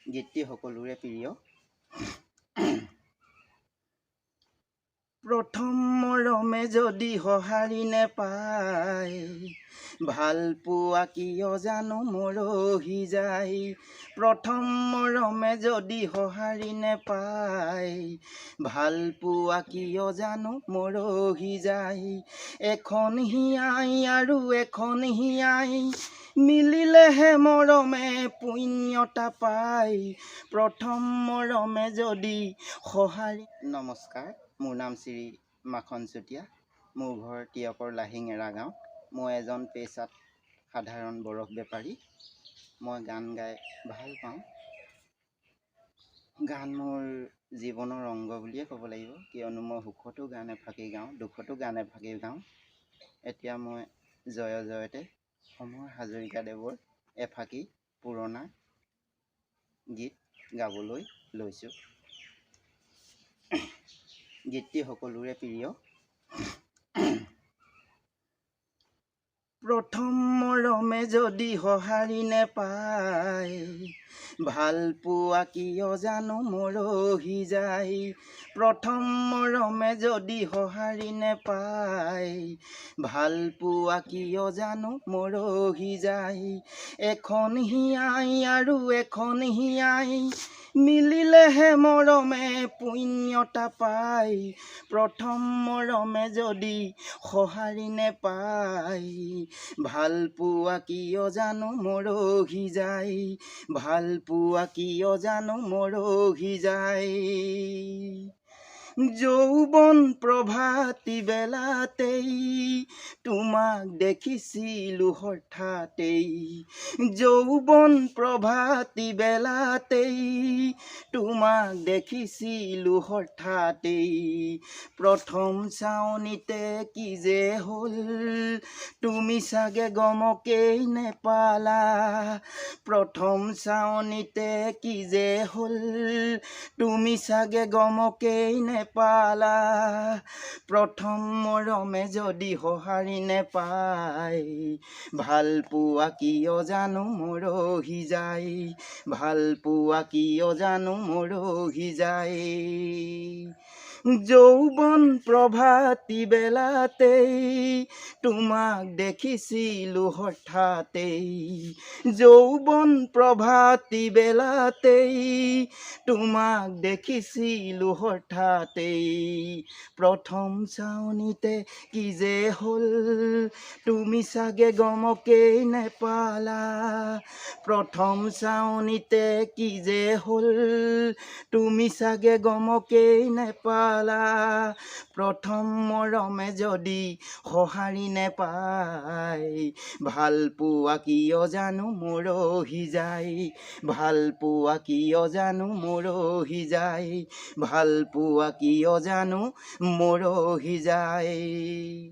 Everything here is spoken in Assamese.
গীতটি সকলোৰে প্ৰিয়। প্ৰথম মৰমে যদি সঁহাৰি নেপায়, ভাল পোৱা কিয় জানো মৰহি যায়। প্ৰথম মৰমে যদি সঁহাৰি নেপায়, ভাল পোৱা কিয় জানো মৰহি যায়। এখন হিয়াই আৰু এখন হিয়াই মিলিলেহে মৰমে পুণ্যতা পায়। প্ৰথম মৰমে যদি সঁহাৰি। নমস্কাৰ, মোৰ নাম শ্ৰী মাখন চুতীয়া। মোৰ ঘৰ টিয়কৰ লাহিঙেৰা গাঁৱত। মই এজন পেচাত সাধাৰণ বৰফ বেপাৰী। মই গান গাই ভাল পাওঁ। গান মোৰ জীৱনৰ অংগ বুলিয়ে ক'ব লাগিব, কিয়নো মই সুখতো গান এফাঁকি গাওঁ, দুখতো গান এফাঁকি গাওঁ। এতিয়া মই জয় জয়তে অমৰ হাজৰিকাদেৱৰ এফাঁকি পুৰণা গীত গাবলৈ লৈছোঁ। গীতটি সকলোৰে প্ৰিয়। প্ৰথম মৰমে যদি সঁহাৰি নেপায়, ভাল পোৱা কিয় জানো মৰহি যায়। প্ৰথম মৰমে যদি সঁহাৰি নেপায়, ভাল পোৱা কিয় জানো মৰহি যায়। এখন হিয়াই আৰু এখন হিয়াই মিলিলেহে মৰমে পুণ্যতা পায়। প্ৰথম মৰমে যদি সঁহাৰি নেপায়, ভাল পোৱা কিয় জানো মৰহি যায়। ভাল পোৱা কিয় জানো মৰহি যায়। যৌৱন প্ৰভাতী বেলাতেই তোমাক দেখিছিলো হঠাতেই। যৌৱন প্ৰভাতী বেলাতেই তোমাক দেখিছিলো হঠাতেই। প্ৰথম চাৱনিতে কি যে হ'ল, তুমি চাগে গমকেই নেপালা। প্ৰথম চাৱনিতে কি যে হ'ল, তুমি চাগে গমকেই নেপালা। প্ৰথম মৰমে যদি সঁহাৰি নেপায়, ভাল পোৱা কিয় জানো মৰহি যায়। ভাল পোৱা কিয় জানো মৰহি যায়। যৌৱন প্ৰভাতী বেলাতেই তোমাক দেখিছিলো হঠাতেই। যৌৱন প্ৰভাতী বেলাতেই তোমাক দেখিছিলো হঠাতেই। প্ৰথম চাৱনিতে কি যে হ'ল, তুমি চাগে গমকেই নেপালা। প্ৰথম চাৱনিতে কি যে হ'ল, তুমি চাগে গমকেই নেপালা। প্ৰথম মৰমে যদি সঁহাৰি নেপায়, ভাল পোৱা কিয় জানো মৰহি যায়। ভাল পোৱা কিয় জানো মৰহি যায়। ভাল পোৱা কিয় জানো মৰহি যায়।